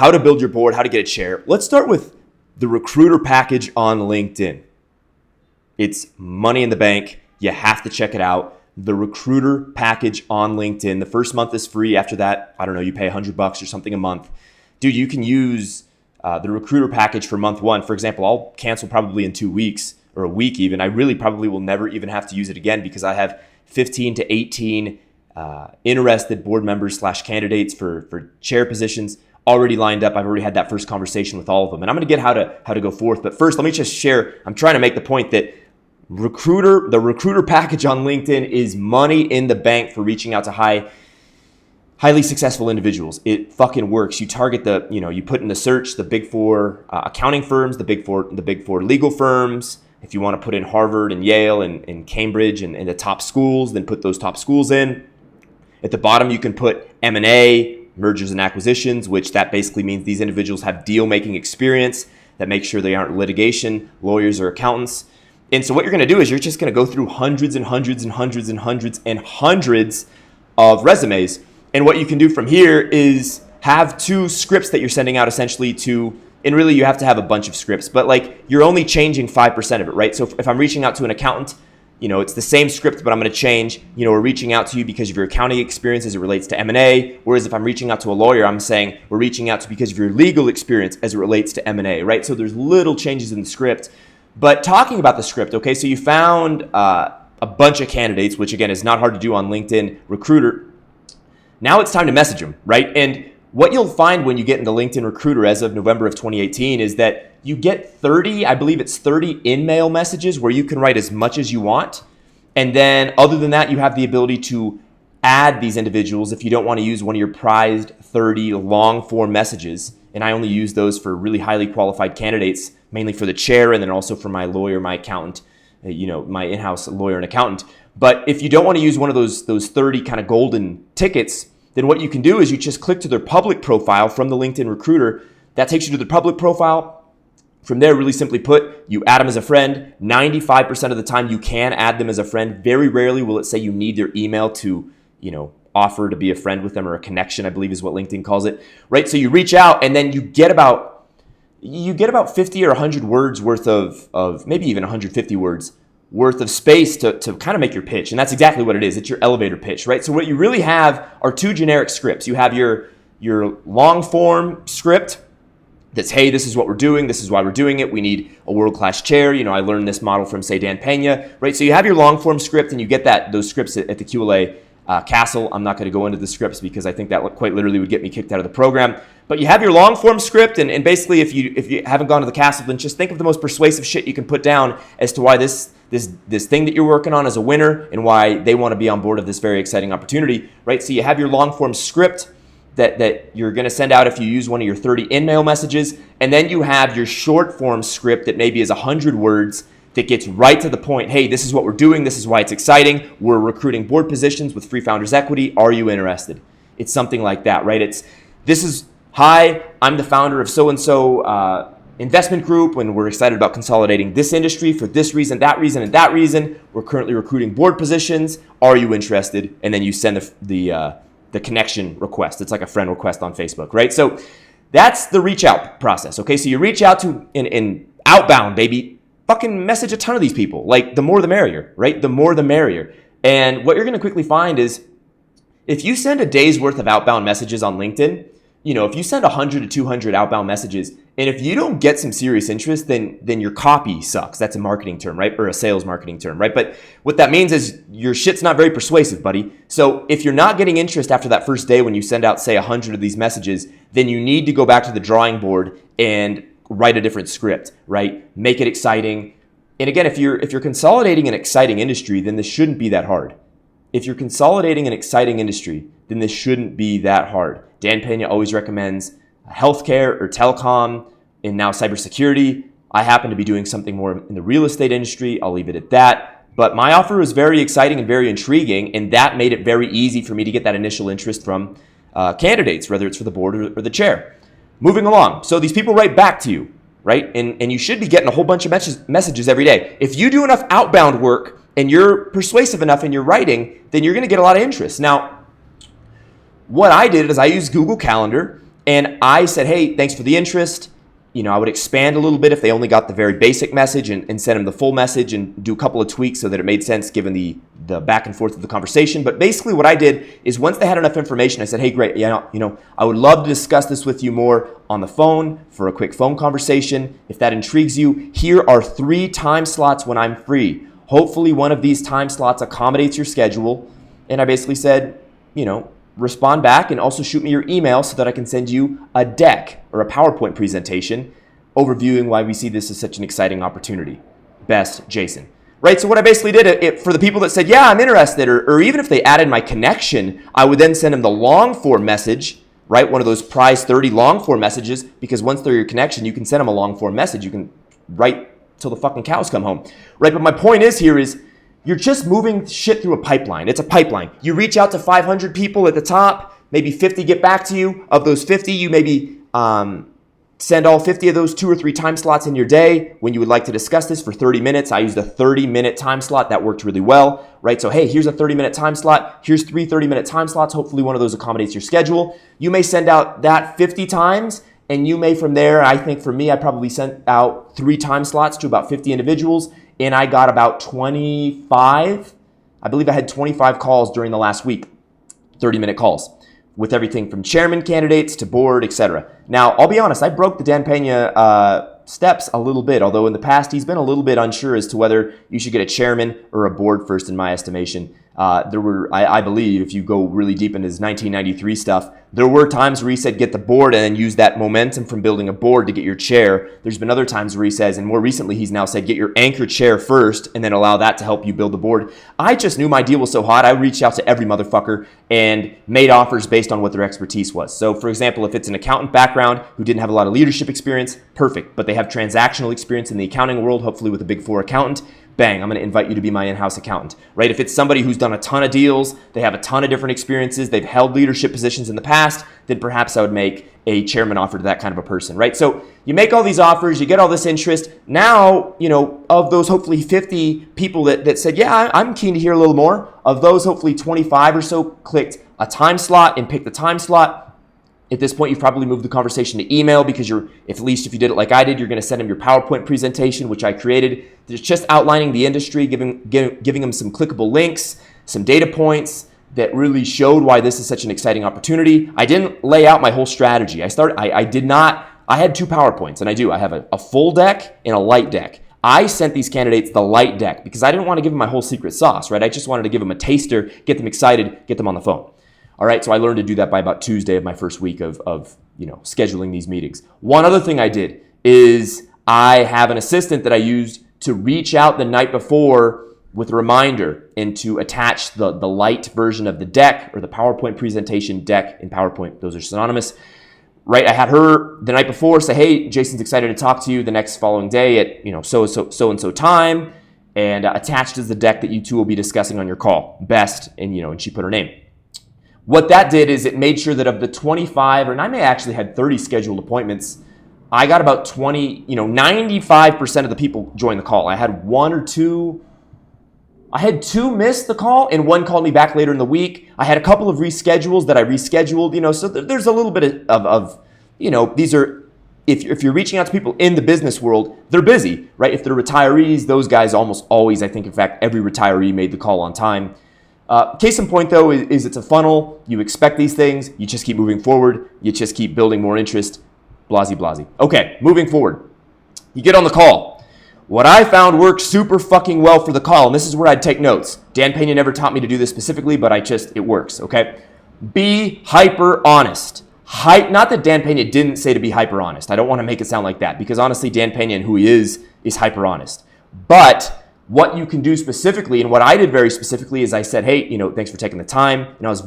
how to build your board, how to get a chair. Let's start with the recruiter package on LinkedIn. It's money in the bank. You have to check it out. The recruiter package on LinkedIn. The first month is free. After that, I don't know, you pay $100 or something a month. Dude, you can use the recruiter package for month one. For example, I'll cancel probably in 2 weeks or a week even. I really probably will never even have to use it again because I have 15 to 18 interested board members / candidates for chair positions already lined up. I've already had that first conversation with all of them. And I'm going to get how to go forth. But first, let me just share. I'm trying to make the point that the recruiter package on LinkedIn is money in the bank for reaching out to highly successful individuals. It fucking works. You target you put in the search the big four accounting firms, the big four legal firms. If you want to put in Harvard and Yale and Cambridge and the top schools, then put those top schools in. At the bottom, you can put M&A, mergers and acquisitions, which that basically means these individuals have deal-making experience that makes sure they aren't litigation, lawyers or accountants. And so what you're going to do is you're just going to go through hundreds and hundreds and hundreds and hundreds and hundreds of resumes. And what you can do from here is have 2 scripts that you're sending out essentially to, and really you have to have a bunch of scripts, but like you're only changing 5% of it, right? So if I'm reaching out to an accountant, it's the same script, but I'm going to change, we're reaching out to you because of your accounting experience as it relates to M&A. Whereas if I'm reaching out to a lawyer, I'm saying we're reaching out to because of your legal experience as it relates to M&A, right? So there's little changes in the script. But talking about the script, okay, so you found a bunch of candidates, which again is not hard to do on LinkedIn Recruiter. Now it's time to message them, right? And what you'll find when you get into LinkedIn Recruiter as of November of 2018 is that you get 30 in-mail messages where you can write as much as you want. And then other than that, you have the ability to add these individuals if you don't want to use one of your prized 30 long form messages. And I only use those for really highly qualified candidates, mainly for the chair and then also for my lawyer, my accountant, my in-house lawyer and accountant. But if you don't want to use one of those 30 kind of golden tickets, then what you can do is you just click to their public profile from the LinkedIn Recruiter. That takes you to the public profile. From there, really simply put, you add them as a friend. 95% of the time you can add them as a friend. Very rarely will it say you need their email to, offer to be a friend with them, or a connection, I believe is what LinkedIn calls it, right? So you reach out and then you get about 50 or 100 words worth of maybe even 150 words worth of space to kind of make your pitch. And that's exactly what it is. It's your elevator pitch, right? So what you really have are 2 generic scripts. You have your long form script that's, hey, this is what we're doing. This is why we're doing it. We need a world-class chair. I learned this model from, say, Dan Pena, right? So you have your long-form script, and you get those scripts at the QLA Castle. I'm not going to go into the scripts because I think that quite literally would get me kicked out of the program. But you have your long-form script, and basically, if you haven't gone to the Castle, then just think of the most persuasive shit you can put down as to why this thing that you're working on is a winner and why they want to be on board of this very exciting opportunity, right? So you have your long-form script that you're going to send out if you use one of your 30 in-mail messages. And then you have your short form script that maybe is 100 words that gets right to the point. Hey, this is what we're doing. This is why it's exciting. We're recruiting board positions with free founders equity. Are you interested? It's something like that, right? Hi, I'm the founder of so-and-so investment group, and we're excited about consolidating this industry for this reason, that reason, and that reason. We're currently recruiting board positions. Are you interested? And then you send the connection request. It's like a friend request on Facebook, right? So that's the reach out process, okay? So you reach out to, in outbound, baby, fucking message a ton of these people. Like the more the merrier, right? The more the merrier. And what you're going to quickly find is if you send a day's worth of outbound messages on LinkedIn, if you send 100 to 200 outbound messages, and if you don't get some serious interest, then your copy sucks. That's a marketing term, right? Or a sales marketing term, right? But what that means is your shit's not very persuasive, buddy. So if you're not getting interest after that first day when you send out, say, 100 of these messages, then you need to go back to the drawing board and write a different script, right? Make it exciting. And again, if you're consolidating an exciting industry, then this shouldn't be that hard. If you're consolidating an exciting industry, then this shouldn't be that hard. Dan Pena always recommends healthcare or telecom, and now cybersecurity. I happen to be doing something more in the real estate industry. I'll leave it at that. But my offer was very exciting and very intriguing, and that made it very easy for me to get that initial interest from candidates, whether it's for the board or the chair. Moving along. So these people write back to you, right? And you should be getting a whole bunch of messages every day. If you do enough outbound work and you're persuasive enough in your writing, then you're going to get a lot of interest. Now, what I did is I used Google Calendar, And I said, hey, thanks for the interest. I would expand a little bit if they only got the very basic message and send them the full message and do a couple of tweaks so that it made sense given the back and forth of the conversation. But basically what I did is once they had enough information, I said, hey, great, I would love to discuss this with you more on the phone for a quick phone conversation. If that intrigues you, here are 3 time slots when I'm free. Hopefully one of these time slots accommodates your schedule. And I basically said, respond back and also shoot me your email so that I can send you a deck or a PowerPoint presentation overviewing why we see this as such an exciting opportunity. Best, Jason. Right, so what I basically did, for the people that said, yeah, I'm interested, or even if they added my connection, I would then send them the long form message, right, one of those prize 30 long form messages, because once they're your connection, you can send them a long form message. You can write till the fucking cows come home, right? But my point is you're just moving shit through a pipeline. It's a pipeline. You reach out to 500 people at the top, maybe 50 get back to you. Of those 50, you maybe send all 50 of those 2 or 3 time slots in your day when you would like to discuss this for 30 minutes. I used a 30-minute time slot. That worked really well, right? So, hey, here's a 30-minute time slot. Here's 3 30-minute time slots. Hopefully one of those accommodates your schedule. You may send out that 50 times, and you may from there, I think for me, I probably sent out 3 time slots to about 50 individuals, and I got about 25. I believe I had 25 calls during the last week, 30-minute calls, with everything from chairman candidates to board, etc. Now, I'll be honest, I broke the Dan Pena steps a little bit, although in the past he's been a little bit unsure as to whether you should get a chairman or a board first, in my estimation. I believe, if you go really deep into his 1993 stuff, there were times where he said get the board and then use that momentum from building a board to get your chair. There's been other times where he says, and more recently he's now said, get your anchor chair first and then allow that to help you build the board. I just knew my deal was so hot, I reached out to every motherfucker and made offers based on what their expertise was. So for example, if it's an accountant background who didn't have a lot of leadership experience, perfect, but they have transactional experience in the accounting world, hopefully with a Big Four accountant, bang, I'm going to invite you to be my in-house accountant, right? If it's somebody who's done a ton of deals, they have a ton of different experiences, they've held leadership positions in the past, then perhaps I would make a chairman offer to that kind of a person, right? So you make all these offers, you get all this interest. Now, of those hopefully 50 people that said, yeah, I'm keen to hear a little more, of those hopefully 25 or so clicked a time slot and picked the time slot. At this point, you've probably moved the conversation to email because at least if you did it like I did, you're going to send them your PowerPoint presentation, which I created. It's just outlining the industry, giving them some clickable links, some data points that really showed why this is such an exciting opportunity. I didn't lay out my whole strategy. I had 2 PowerPoints, and I have a full deck and a light deck. I sent these candidates the light deck because I didn't want to give them my whole secret sauce, right? I just wanted to give them a taster, get them excited, get them on the phone. All right, so I learned to do that by about Tuesday of my first week of scheduling these meetings. One other thing I did is I have an assistant that I used to reach out the night before with a reminder and to attach the light version of the deck or the PowerPoint presentation. Deck and PowerPoint, those are synonymous. Right, I had her the night before say, hey, Jason's excited to talk to you the next following day at so time, and attached is the deck that you two will be discussing on your call. Best, and she put her name. What that did is it made sure that of the 25, and I may actually had 30 scheduled appointments, I got about 95% of the people join the call. I had 2 miss the call, and 1 called me back later in the week. I had a couple of reschedules that I rescheduled, so there's a little bit of these are, if you're reaching out to people in the business world, they're busy, right? If they're retirees, those guys almost always, I think, in fact, every retiree made the call on time. Case in point, though, is it's a funnel. You expect these things. You just keep moving forward. You just keep building more interest. Blasey, blasey. Okay, moving forward. You get on the call. What I found worked super fucking well for the call, and this is where I'd take notes. Dan Pena never taught me to do this specifically, but it works, okay? Be hyper honest. Not that Dan Pena didn't say to be hyper honest. I don't want to make it sound like that, because honestly, Dan Pena and who he is hyper honest. But what you can do specifically, and what I did very specifically, is I said, hey, thanks for taking the time. And I was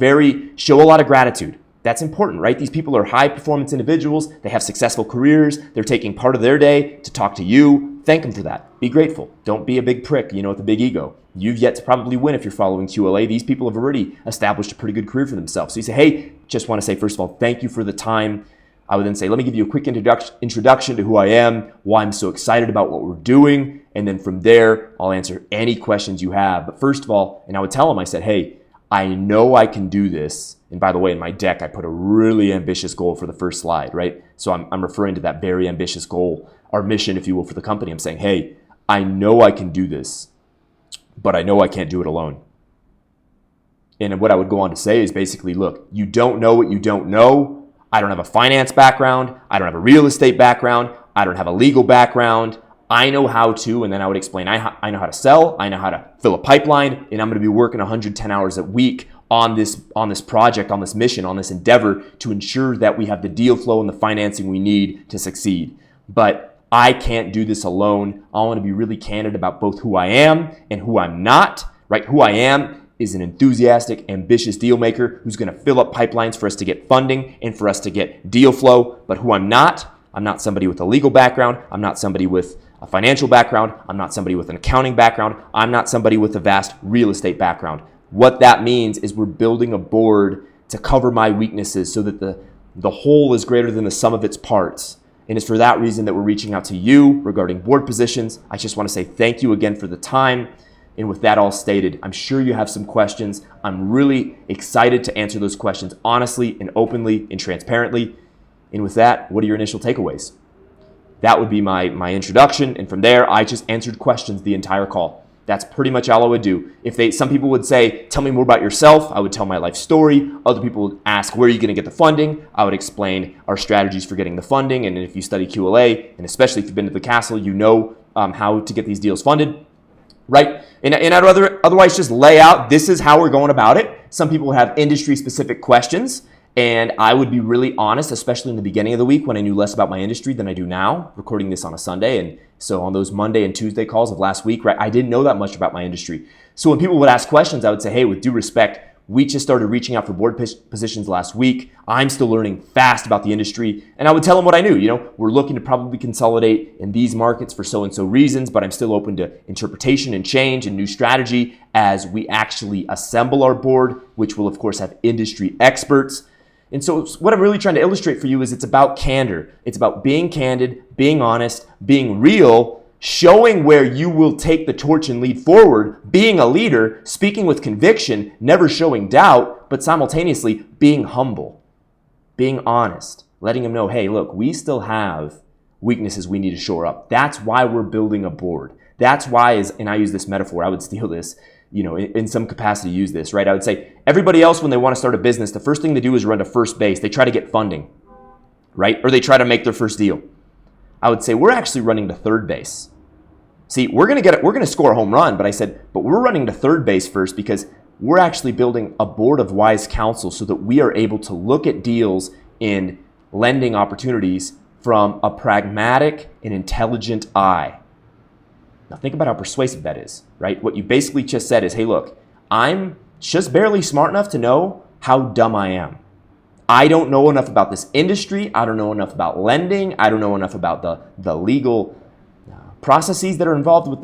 show a lot of gratitude. That's important, right? These people are high performance individuals. They have successful careers. They're taking part of their day to talk to you. Thank them for that. Be grateful. Don't be a big prick, with a big ego. You've yet to probably win if you're following QLA. These people have already established a pretty good career for themselves. So you say, hey, just want to say, first of all, thank you for the time. I would then say, let me give you a quick introduction to who I am, why I'm so excited about what we're doing. And then from there, I'll answer any questions you have. But first of all, and I would tell them, I said, hey, I know I can do this. And by the way, in my deck, I put a really ambitious goal for the first slide, right? So I'm referring to that very ambitious goal, our mission, if you will, for the company. I'm saying, hey, I know I can do this, but I know I can't do it alone. And what I would go on to say is basically, look, you don't know what you don't know. I don't have a finance background. I don't have a real estate background. I don't have a legal background. I know how to, and then I would explain, I know how to sell. I know how to fill a pipeline, and I'm going to be working 110 hours a week on this project, on this mission, on this endeavor to ensure that we have the deal flow and the financing we need to succeed. But I can't do this alone. I want to be really candid about both who I am and who I'm not, right? Who I am is an enthusiastic, ambitious deal maker who's going to fill up pipelines for us to get funding and for us to get deal flow. But who I'm not somebody with a legal background. I'm not somebody with a financial background. I'm not somebody with an accounting background. I'm not somebody with a vast real estate background. What that means is we're building a board to cover my weaknesses so that the whole is greater than the sum of its parts. And it's for that reason that we're reaching out to you regarding board positions. I just want to say thank you again for the time. And with that all stated, I'm sure you have some questions. I'm really excited to answer those questions honestly and openly and transparently. And with that, what are your initial takeaways? That would be my introduction. And from there, I just answered questions the entire call. That's pretty much all I would do. Some people would say, tell me more about yourself. I would tell my life story. Other people would ask, where are you going to get the funding? I would explain our strategies for getting the funding. And if you study QLA, and especially if you've been to the castle, you know how to get these deals funded, right? And I'd otherwise just lay out, this is how we're going about it. Some people would have industry-specific questions. And I would be really honest, especially in the beginning of the week when I knew less about my industry than I do now, recording this on a Sunday. And so on those Monday and Tuesday calls of last week, right, I didn't know that much about my industry. So when people would ask questions, I would say, hey, with due respect, we just started reaching out for board positions last week. I'm still learning fast about the industry. And I would tell them what I knew. We're looking to probably consolidate in these markets for so-and-so reasons, but I'm still open to interpretation and change and new strategy as we actually assemble our board, which will, of course, have industry experts. And so what I'm really trying to illustrate for you is it's about candor. It's about being candid, being honest, being real, showing where you will take the torch and lead forward, being a leader, speaking with conviction, never showing doubt, but simultaneously being humble, being honest, letting them know, hey, look, we still have weaknesses we need to shore up. That's why we're building a board. That's why, and I use this metaphor, I would steal this, in some capacity use this, right? I would say everybody else, when they want to start a business, the first thing they do is run to first base. They try to get funding, right? Or they try to make their first deal. I would say we're actually running to third base. See, we're going to score a home run, but I said, but we're running to third base first because we're actually building a board of wise counsel so that we are able to look at deals in lending opportunities from a pragmatic and intelligent eye. Now think about how persuasive that is, right? What you basically just said is, hey, look, I'm just barely smart enough to know how dumb I am. I don't know enough about this industry. I don't know enough about lending. I don't know enough about the legal processes that are involved with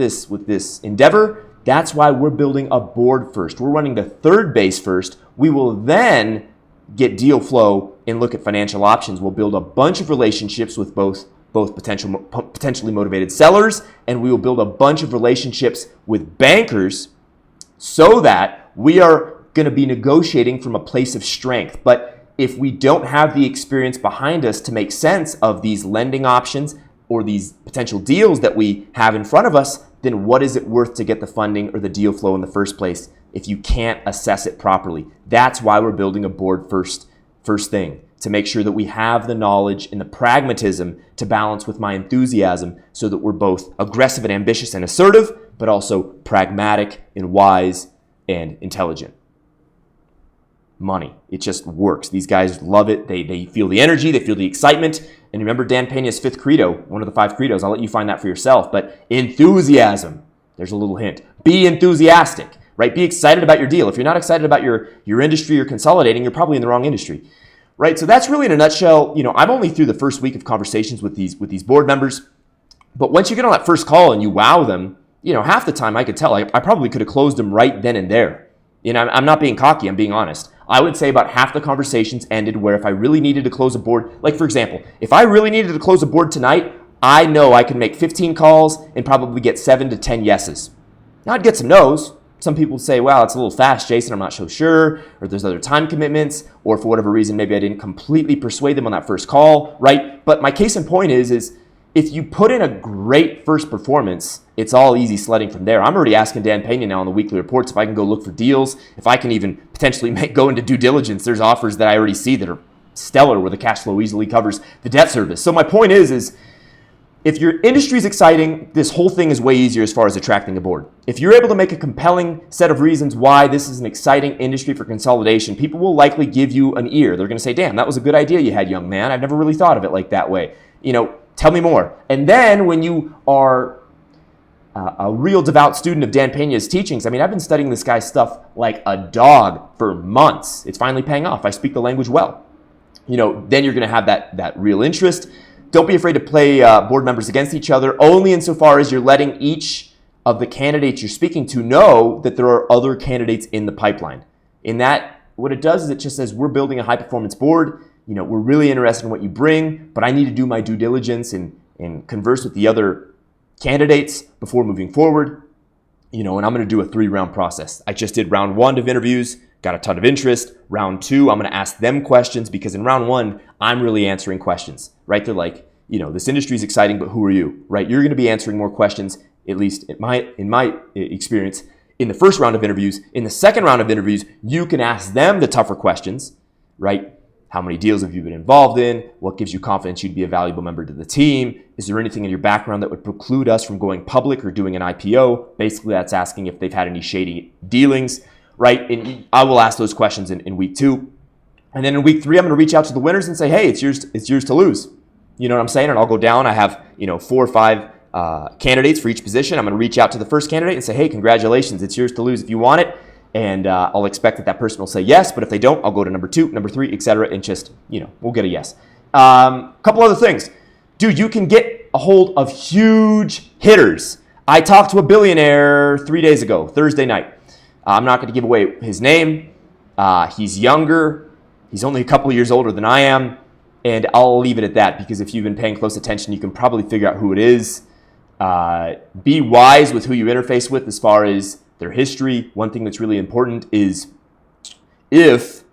this endeavor. That's why we're building a board first. We're running to third base first. We will then get deal flow and look at financial options. We'll build a bunch of relationships with both potentially motivated sellers, and we will build a bunch of relationships with bankers so that we are going to be negotiating from a place of strength. But if we don't have the experience behind us to make sense of these lending options or these potential deals that we have in front of us, then what is it worth to get the funding or the deal flow in the first place if you can't assess it properly? That's why we're building a board first thing, to make sure that we have the knowledge and the pragmatism to balance with my enthusiasm so that we're both aggressive and ambitious and assertive, but also pragmatic and wise and intelligent. Money. It just works. These guys love it. They feel the energy. They feel the excitement. And remember Dan Pena's fifth credo, one of the 5 credos. I'll let you find that for yourself. But enthusiasm. There's a little hint. Be enthusiastic, right? Be excited about your deal. If you're not excited about your industry you're consolidating, you're probably in the wrong industry, right? So that's really in a nutshell. I'm only through the first week of conversations with these board members. But once you get on that first call and you wow them, half the time I could tell I probably could have closed them right then and there. I'm not being cocky. I'm being honest. I would say about half the conversations ended where if I really needed to close a board, like for example, if I really needed to close a board tonight, I know I can make 15 calls and probably get 7 to 10 yeses. Now I'd get some no's, some people say, wow, it's a little fast, Jason, I'm not so sure, or there's other time commitments, or for whatever reason, maybe I didn't completely persuade them on that first call, right? But my case in point is if you put in a great first performance, it's all easy sledding from there. I'm already asking Dan Pena now on the weekly reports if I can go look for deals, if I can even potentially go into due diligence. There's offers that I already see that are stellar where the cash flow easily covers the debt service. So my point is if your industry is exciting, this whole thing is way easier as far as attracting a board. If you're able to make a compelling set of reasons why this is an exciting industry for consolidation, people will likely give you an ear. They're going to say, damn, that was a good idea you had, young man. I've never really thought of it like that way. Tell me more. And then when you are a real devout student of Dan Pena's teachings, I've been studying this guy's stuff like a dog for months. It's finally paying off. I speak the language well. Then you're going to have that real interest. Don't be afraid to play board members against each other, only insofar as you're letting each of the candidates you're speaking to know that there are other candidates in the pipeline. In that, what it does is it just says, we're building a high-performance board. We're really interested in what you bring, but I need to do my due diligence and converse with the other candidates before moving forward. And I'm going to do a 3-round process. I just did round 1 of interviews, got a ton of interest. Round 2, I'm going to ask them questions because in round 1, I'm really answering questions, right? They're like, this industry is exciting, but who are you, right? You're going to be answering more questions, at least in my experience, in the first round of interviews. In the second round of interviews, you can ask them the tougher questions, right? How many deals have you been involved in? What gives you confidence you'd be a valuable member to the team? Is there anything in your background that would preclude us from going public or doing an IPO? Basically, that's asking if they've had any shady dealings, right? And I will ask those questions in week 2. And then in week 3, I'm going to reach out to the winners and say, hey, it's yours to lose. You know what I'm saying? And I'll go down. I have 4 or 5 candidates for each position. I'm going to reach out to the first candidate and say, hey, congratulations. It's yours to lose if you want it. And I'll expect that person will say yes, but if they don't, I'll go to number 2, number 3, etc. And just, we'll get a yes. Couple other things. Dude, you can get a hold of huge hitters. I talked to a billionaire 3 days ago, Thursday night. I'm not going to give away his name. He's younger. He's only a couple of years older than I am. And I'll leave it at that because if you've been paying close attention, you can probably figure out who it is. Be wise with who you interface with as far as their history. One thing that's really important is if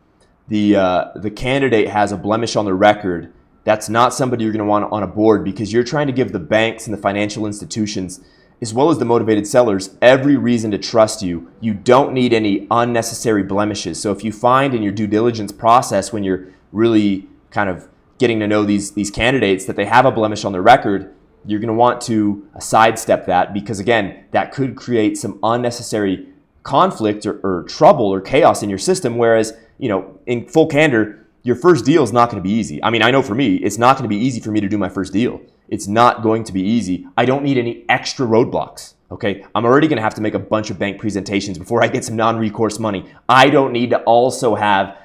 the candidate has a blemish on their record, that's not somebody you're going to want on a board because you're trying to give the banks and the financial institutions, as well as the motivated sellers, every reason to trust you. You don't need any unnecessary blemishes. So if you find in your due diligence process when you're really kind of getting to know these candidates that they have a blemish on their record, you're going to want to sidestep that because, again, that could create some unnecessary conflict or trouble or chaos in your system. Whereas, in full candor, your first deal is not going to be easy. I know for me, it's not going to be easy for me to do my first deal. It's not going to be easy. I don't need any extra roadblocks, okay? I'm already going to have to make a bunch of bank presentations before I get some non-recourse money. I don't need to also have,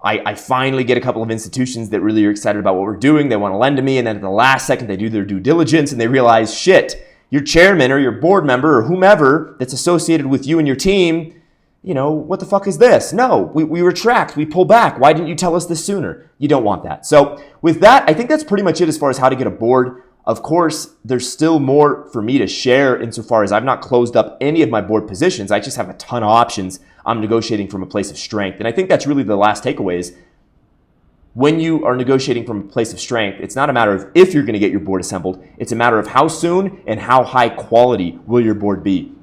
I finally get a couple of institutions that really are excited about what we're doing. They want to lend to me. And then at the last second, they do their due diligence and they realize, shit, your chairman or your board member or whomever that's associated with you and your team, what the fuck is this? No, we retract, we pull back. Why didn't you tell us this sooner? You don't want that. So with that, I think that's pretty much it as far as how to get a board. Of course, there's still more for me to share insofar as I've not closed up any of my board positions. I just have a ton of options. I'm negotiating from a place of strength. And I think that's really the last takeaway is when you are negotiating from a place of strength, it's not a matter of if you're going to get your board assembled. It's a matter of how soon and how high quality will your board be.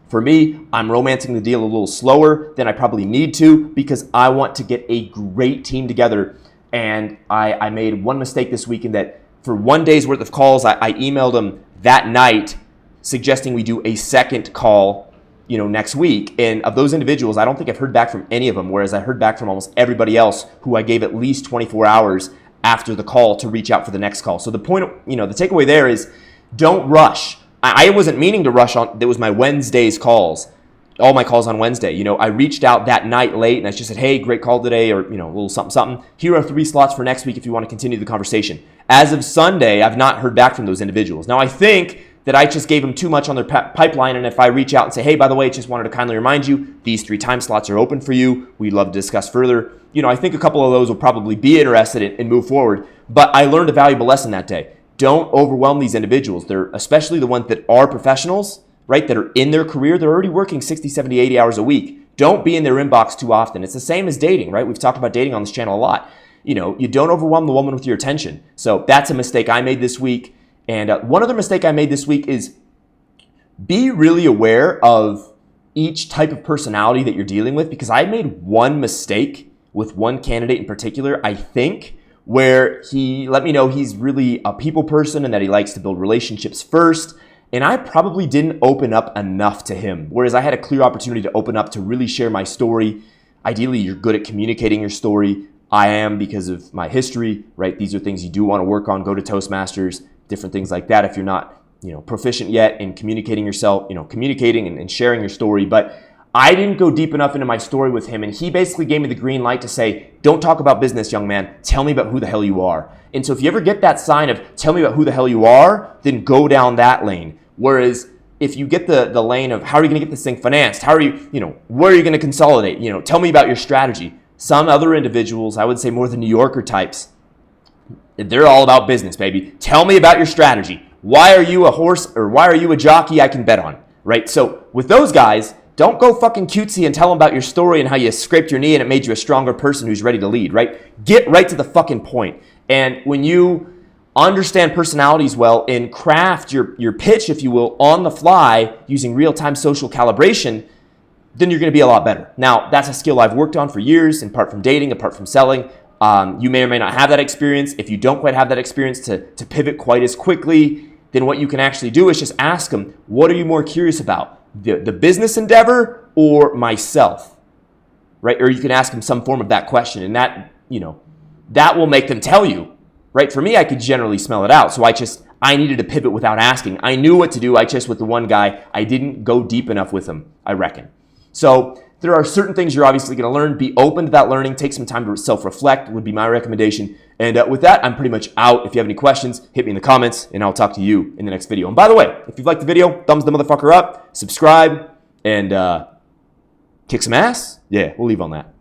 For me, I'm romancing the deal a little slower than I probably need to because I want to get a great team together. And I made one mistake this week in that for 1 day's worth of calls, I emailed them that night suggesting we do a second call next week. And of those individuals, I don't think I've heard back from any of them, whereas I heard back from almost everybody else who I gave at least 24 hours after the call to reach out for the next call. So the point, the takeaway there is don't rush. I wasn't meaning to rush on. There was my Wednesday's calls, all my calls on Wednesday. I reached out that night late and I just said, hey, great call today, or, a little something. Here are 3 slots for next week if you want to continue the conversation. As of Sunday, I've not heard back from those individuals. Now, I think that I just gave them too much on their pipeline. And if I reach out and say, hey, by the way, just wanted to kindly remind you, these 3 time slots are open for you. We'd love to discuss further. I think a couple of those will probably be interested and move forward. But I learned a valuable lesson that day. Don't overwhelm these individuals. They're especially the ones that are professionals. right, that are in their career, they're already working 60, 70, 80 hours a week. Don't be in their inbox too often. It's the same as dating, right? We've talked about dating on this channel a lot. You don't overwhelm the woman with your attention. So that's a mistake I made this week. And one other mistake I made this week is be really aware of each type of personality that you're dealing with, because I made one mistake with one candidate in particular, I think, where he let me know he's really a people person and that he likes to build relationships first. And I probably didn't open up enough to him, whereas I had a clear opportunity to open up, to really share my story. Ideally, you're good at communicating your story. I am, because of my history, right? These are things you do want to work on. Go to Toastmasters, different things like that if you're not, proficient yet in communicating yourself, communicating and sharing your story. But I didn't go deep enough into my story with him, and he basically gave me the green light to say, don't talk about business, young man. Tell me about who the hell you are. And so if you ever get that sign of tell me about who the hell you are, then go down that lane. Whereas if you get the lane of how are you going to get this thing financed? How are you, where are you going to consolidate? Tell me about your strategy. Some other individuals, I would say more the New Yorker types, they're all about business, baby. Tell me about your strategy. Why are you a horse, or why are you a jockey I can bet on, right? So with those guys, don't go fucking cutesy and tell them about your story and how you scraped your knee and it made you a stronger person who's ready to lead, right? Get right to the fucking point. And when you understand personalities well and craft your pitch, if you will, on the fly using real-time social calibration, then you're going to be a lot better. Now, that's a skill I've worked on for years, apart from dating, apart from selling. You may or may not have that experience. If you don't quite have that experience to pivot quite as quickly, then what you can actually do is just ask them, what are you more curious about? The business endeavor or myself, right? Or you can ask them some form of that question, and that, that will make them tell you, right? For me, I could generally smell it out. So I needed to pivot without asking. I knew what to do. With the one guy, I didn't go deep enough with him, I reckon. So there are certain things you're obviously going to learn. Be open to that learning. Take some time to self-reflect would be my recommendation. And with that, I'm pretty much out. If you have any questions, hit me in the comments, and I'll talk to you in the next video. And by the way, if you've liked the video, thumbs the motherfucker up, subscribe, and kick some ass. Yeah, we'll leave on that.